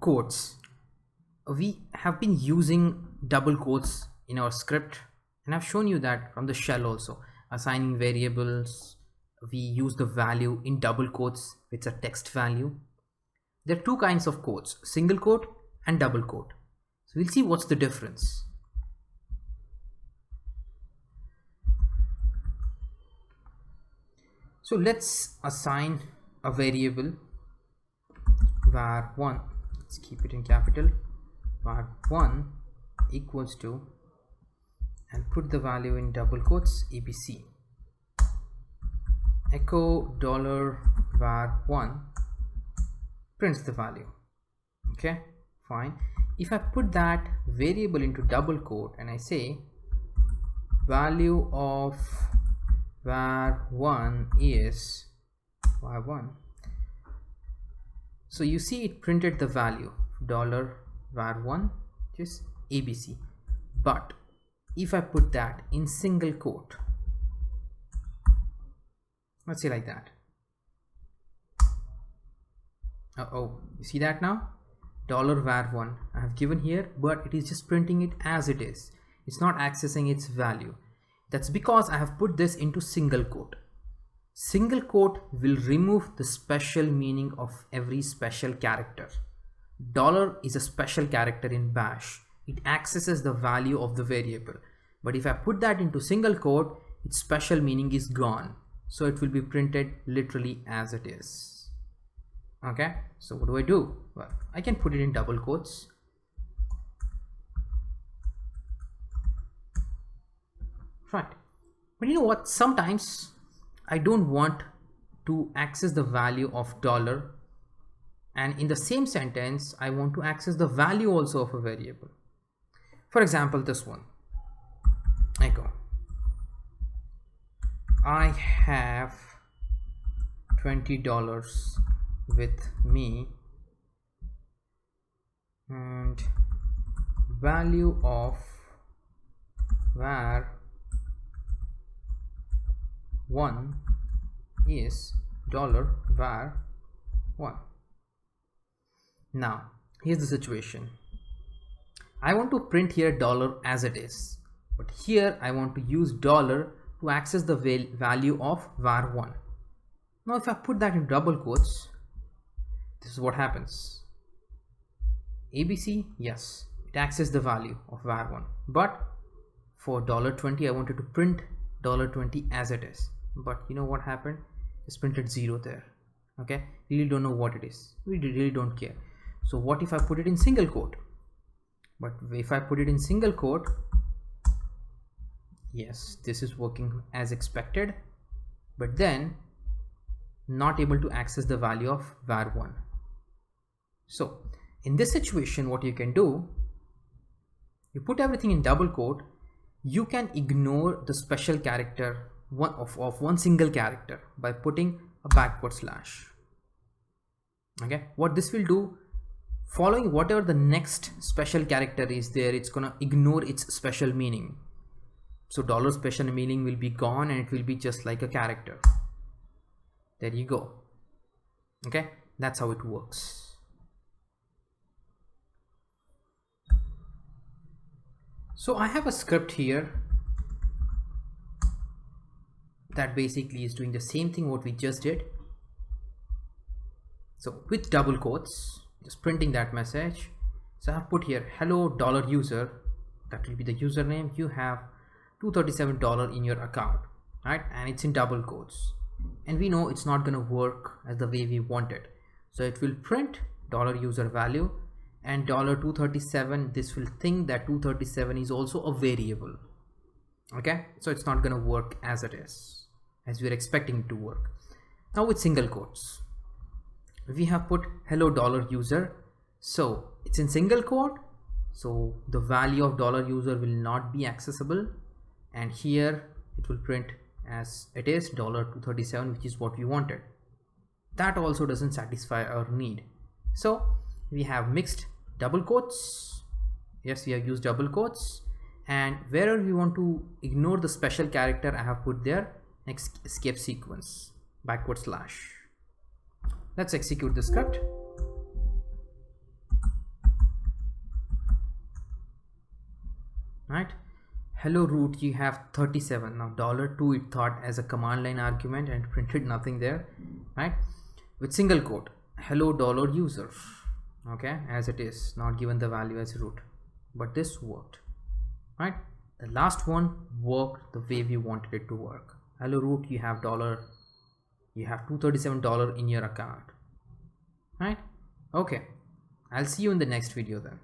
quotes. We have been using double quotes in our script, and I've shown you that from the shell also. Assigning variables, we use the value in double quotes, which are text value. There are two kinds of quotes, single quote and double quote. So we'll see what's the difference. So let's assign a variable var1, let's keep it in capital, var1 equals to, and put the value in double quotes, abc. Echo $var1 prints the value. Okay, fine. If I put that variable into double quote and I say value of var1 is var1, so you see it printed the value $var1 which is abc. But if I put that in single quote, let's say like that, you see that now? $var1 I have given here, but it is just printing it as it is. It's not accessing its value. That's because I have put this into single quote. Single quote will remove the special meaning of every special character. Dollar is a special character in bash. It accesses the value of the variable. But if I put that into single quote, its special meaning is gone. So it will be printed literally as it is. Okay, so what do I do? Well, I can put it in double quotes. Right, but you know what, sometimes I don't want to access the value of dollar, and in the same sentence I want to access the value also of a variable. For example, this one, echo I have $20 with me and value of var1 is $var1. Now here's the situation. I want to print here dollar as it is, but here I want to use dollar to access the value of var1. Now if I put that in double quotes, this is what happens. ABC, yes, it accesses the value of var1, but for $20 I wanted to print $20 as it is, but you know what happened? It's printed 0 there. Okay, really don't know what it is. We really don't care. So what if I put it in single quote? But if I put it in single quote, yes, this is working as expected, but then not able to access the value of var1. So in this situation, what you can do, you put everything in double quote, you can ignore the special character of one single character by putting a backward slash. Okay, what this will do, following whatever the next special character is there, it's gonna ignore its special meaning. So dollar special meaning will be gone and it will be just like a character. There you go. Okay, that's how it works. So I have a script here that basically is doing the same thing what we just did. So with double quotes, just printing that message. So I have put here hello $user, that will be the username. You have $237 in your account, right? And it's in double quotes, and we know it's not going to work as the way we want it. So it will print $user value and $237. This will think that 237 is also a variable. Okay, so it's not going to work as it is, as we're expecting it to work. Now with single quotes, we have put hello $user, so it's in single quote, so the value of $user will not be accessible, and here it will print as it is $237, which is what we wanted. That also doesn't satisfy our need, so we have mixed double quotes. Yes, we have used double quotes, and wherever we want to ignore the special character, I have put there next escape sequence backward slash. Let's execute the script. right? Hello root, you have 37. Now $2 it thought as a command line argument and printed nothing there, right? With single quote, hello $user, okay, as it is, not given the value as root, but this worked, right? The last one worked the way we wanted it to work. Hello root, you have $237 in your account, right? Okay, I'll see you in the next video then.